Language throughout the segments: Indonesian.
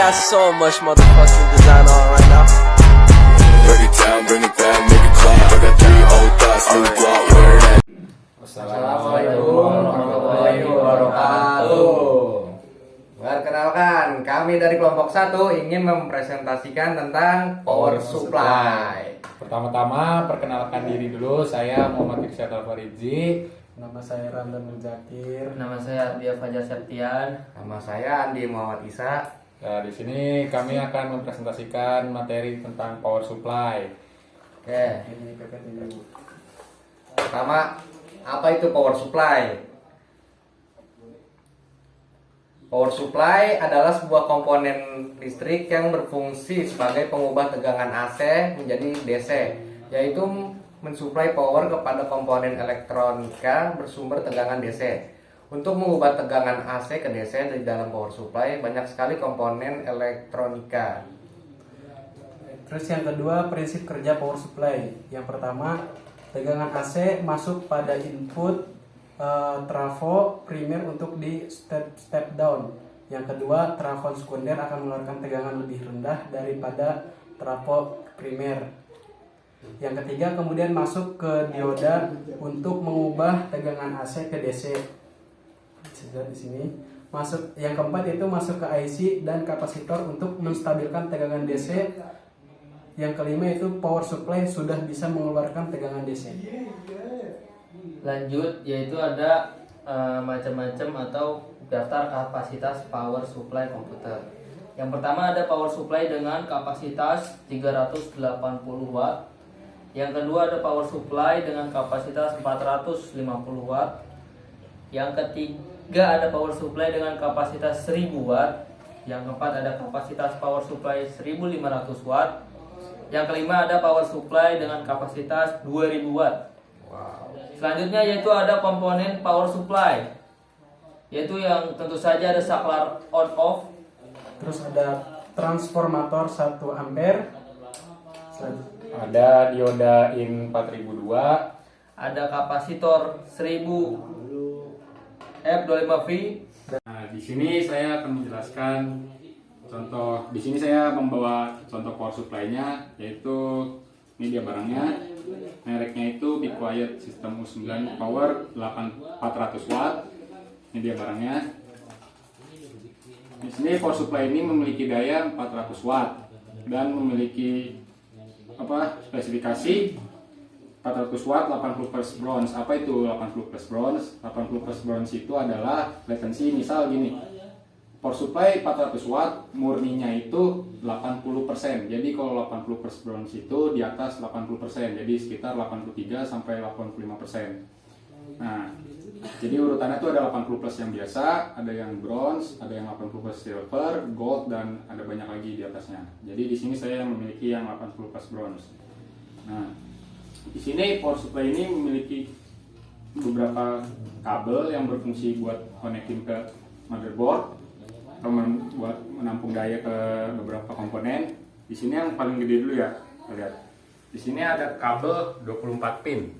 got so much motherfucking design on right now. Break it down, bring it back, make it clap. I got three old thoughts, new guap, where that? Assalamualaikum warahmatullahi wabarakatuh. Perkenalkan, kami dari kelompok 1 ingin mempresentasikan tentang power supply. Pertama-tama perkenalkan diri dulu, saya Muhammad Iqsyad Al-Faridzi. Nama saya Ramdan Muzakir. Nama saya Ardia Fajar Septian. Nama saya Andi Muhammad Isa. Nah, di sini kami akan mempresentasikan materi tentang power supply. Oke. Pertama, apa itu power supply? Power supply adalah sebuah komponen listrik yang berfungsi sebagai pengubah tegangan AC menjadi DC, yaitu mensuplai power kepada komponen elektronika bersumber tegangan DC. Untuk mengubah tegangan AC ke DC di dalam power supply banyak sekali komponen elektronika. Terus yang kedua, prinsip kerja power supply. Yang pertama, tegangan AC masuk pada input trafo primer untuk di step down. Yang kedua, trafo sekunder akan mengeluarkan tegangan lebih rendah daripada trafo primer. Yang ketiga, kemudian masuk ke dioda untuk mengubah tegangan AC ke DC. Di sini masuk. Yang keempat itu masuk ke IC dan kapasitor untuk menstabilkan tegangan DC. Yang kelima itu power supply sudah bisa mengeluarkan tegangan DC. Lanjut, yaitu ada macam-macam atau daftar kapasitas power supply komputer. Yang pertama ada power supply dengan kapasitas 380 watt. Yang kedua ada power supply dengan kapasitas 450 watt. Yang ketiga ada power supply dengan kapasitas 1000 watt. Yang keempat ada kapasitas power supply 1500 watt. Yang kelima ada power supply dengan kapasitas 2000 watt. Selanjutnya yaitu ada komponen power supply, yaitu yang tentu saja ada saklar on off. Terus ada transformator 1 ampere. Ada dioda in 4002. Ada kapasitor 1000 F25V. Nah, di sini saya akan menjelaskan contoh. Di sini saya membawa contoh power supply-nya, yaitu ini dia barangnya. Mereknya itu Be Quiet System U9 Power 400 watt. Ini dia barangnya. Di sini power supply ini memiliki daya 400 watt dan memiliki spesifikasi 400 watt 80 plus bronze. Apa itu 80 plus bronze? 80 plus bronze itu adalah latency, misal gini. Power supply 400 watt murninya itu 80%. Jadi kalau 80 plus bronze itu di atas 80%. Jadi sekitar 83 sampai 85%. Nah, jadi urutannya itu ada 80 plus yang biasa, ada yang bronze, ada yang 80 plus silver, gold, dan ada banyak lagi di atasnya. Jadi di sini saya memiliki yang 80 plus bronze. Nah, di sini power supply ini memiliki beberapa kabel yang berfungsi buat connecting ke motherboard atau buat menampung daya ke beberapa komponen. Di sini yang paling gede dulu ya, lihat. Di sini ada kabel 24 pin.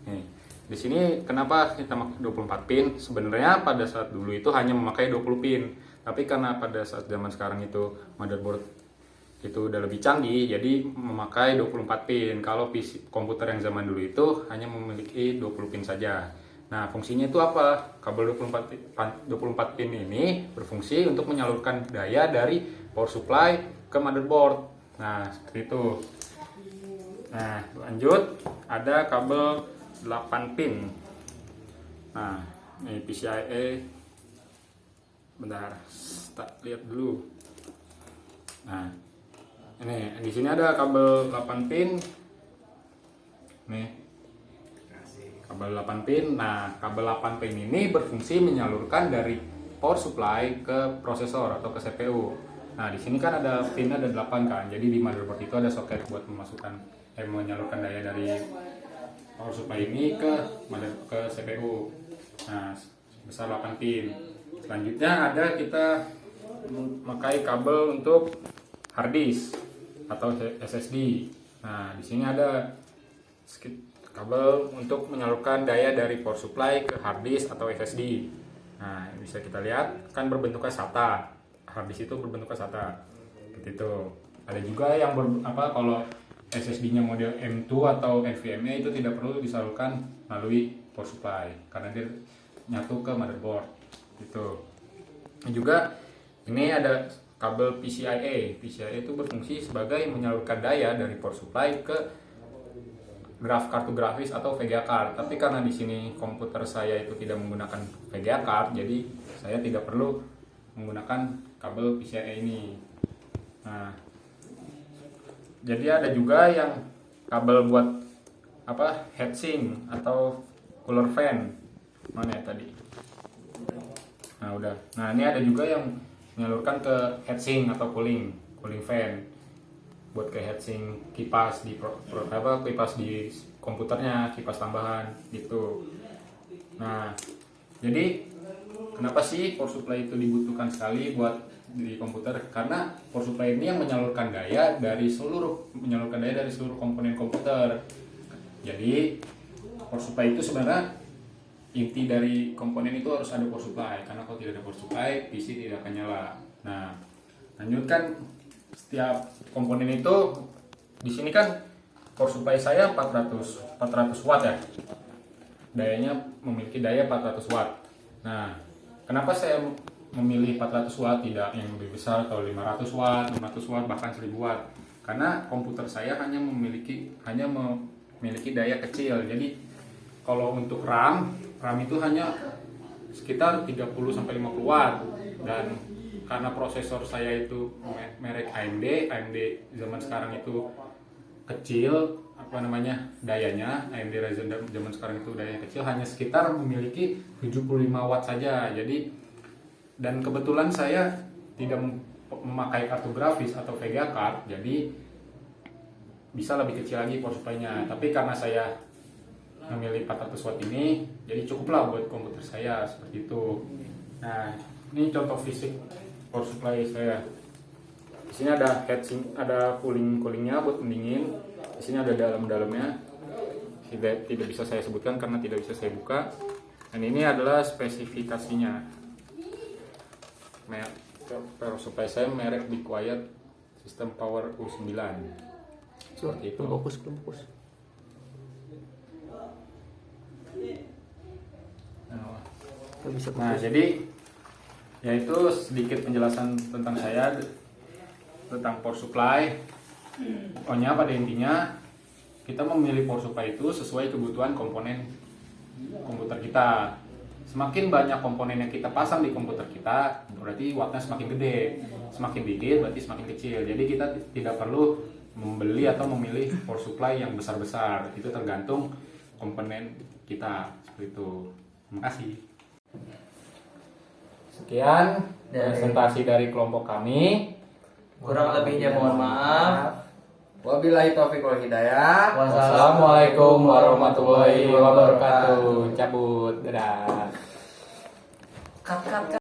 Nih. Di sini kenapa kita pakai 24 pin? Sebenarnya pada saat dulu itu hanya memakai 20 pin. Tapi karena pada saat zaman sekarang itu motherboard itu udah lebih canggih, jadi memakai 24 pin. Kalau PC komputer yang zaman dulu itu hanya memiliki 20 pin saja. Nah, fungsinya itu apa? Kabel 24 pin ini berfungsi untuk menyalurkan daya dari power supply ke motherboard. Nah, seperti itu. Nah, lanjut ada kabel 8 pin. Nah, ini PCIe. Bentar, tak lihat dulu. Nah, ini di sini ada kabel 8 pin. Nih. Kabel 8 pin. Nah, kabel 8 pin ini berfungsi menyalurkan dari power supply ke prosesor atau ke CPU. Nah, di sini kan ada pin ada 8 kan. Jadi di motherboard itu ada soket buat menyalurkan daya dari power supply ini ke CPU. Nah, sebesar 8 pin. Selanjutnya ada kita memakai kabel untuk hard disk atau SSD. Nah, di sini ada kabel untuk menyalurkan daya dari power supply ke hard disk atau SSD. Nah, bisa kita lihat kan berbentuknya SATA. Hard disk itu berbentuknya SATA. Seperti itu. Ada juga yang kalau SSD-nya model M2 atau NVMe itu tidak perlu disalurkan melalui power supply karena dia nyatu ke motherboard. Gitu. Dan juga ini ada kabel PCIe. PCIe itu berfungsi sebagai menyalurkan daya dari power supply ke kartu grafis atau VGA card. Tapi karena di sini komputer saya itu tidak menggunakan VGA card, jadi saya tidak perlu menggunakan kabel PCIe ini. Nah, jadi ada juga yang kabel buat heatsink atau cooler fan. Mana ya tadi? Nah, udah. Nah, ini ada juga yang menyalurkan ke heatsink atau cooling fan. Buat ke heatsink kipas di kipas di komputernya, kipas tambahan gitu. Nah, jadi kenapa sih power supply itu dibutuhkan sekali buat di komputer? Karena power supply ini yang menyalurkan daya dari seluruh komponen komputer. Jadi power supply itu sebenarnya inti dari komponen itu harus ada power supply, karena kalau tidak ada power supply PC tidak akan nyala. Nah, lanjutkan setiap komponen itu di sini kan power supply saya 400 watt ya. Dayanya memiliki daya 400 watt. Nah, kenapa saya memilih 400 watt tidak yang lebih besar atau 500 watt, 500 watt bahkan 1000 watt? Karena komputer saya hanya memiliki daya kecil. Jadi kalau untuk RAM itu hanya sekitar 30-50 watt, dan karena prosesor saya itu merek AMD zaman sekarang itu kecil dayanya. AMD Ryzen zaman sekarang itu dayanya kecil, hanya sekitar memiliki 75 watt saja. Jadi, dan kebetulan saya tidak memakai kartu grafis atau VGA card, jadi bisa lebih kecil lagi power supply-nya. Tapi karena saya memilih 400 watt ini, jadi cukuplah buat komputer saya seperti itu. Nah, ini contoh fisik power supply saya. Di sini ada heatsink, ada cooling-coolingnya buat pendingin. Di sini ada dalam-dalamnya. Tidak bisa saya sebutkan karena tidak bisa saya buka. Dan ini adalah spesifikasinya. Power supply saya merek Be Quiet System Power U9. Seperti itu. Fokus. Nah, jadi yaitu sedikit penjelasan tentang saya tentang power supply. Pokoknya pada intinya kita memilih power supply itu sesuai kebutuhan komponen komputer kita. Semakin banyak komponen yang kita pasang di komputer kita, berarti wattnya semakin gede. Semakin dikit berarti semakin kecil. Jadi kita tidak perlu membeli atau memilih power supply yang besar-besar. Itu tergantung komponen kita, seperti itu. Terima kasih. Sekian presentasi dari kelompok kami. Kurang lebihnya mohon maaf. Wabillahi taufiq wal hidayah. Wassalamualaikum warahmatullahi wabarakatuh. Cabut. Dadah. Cut.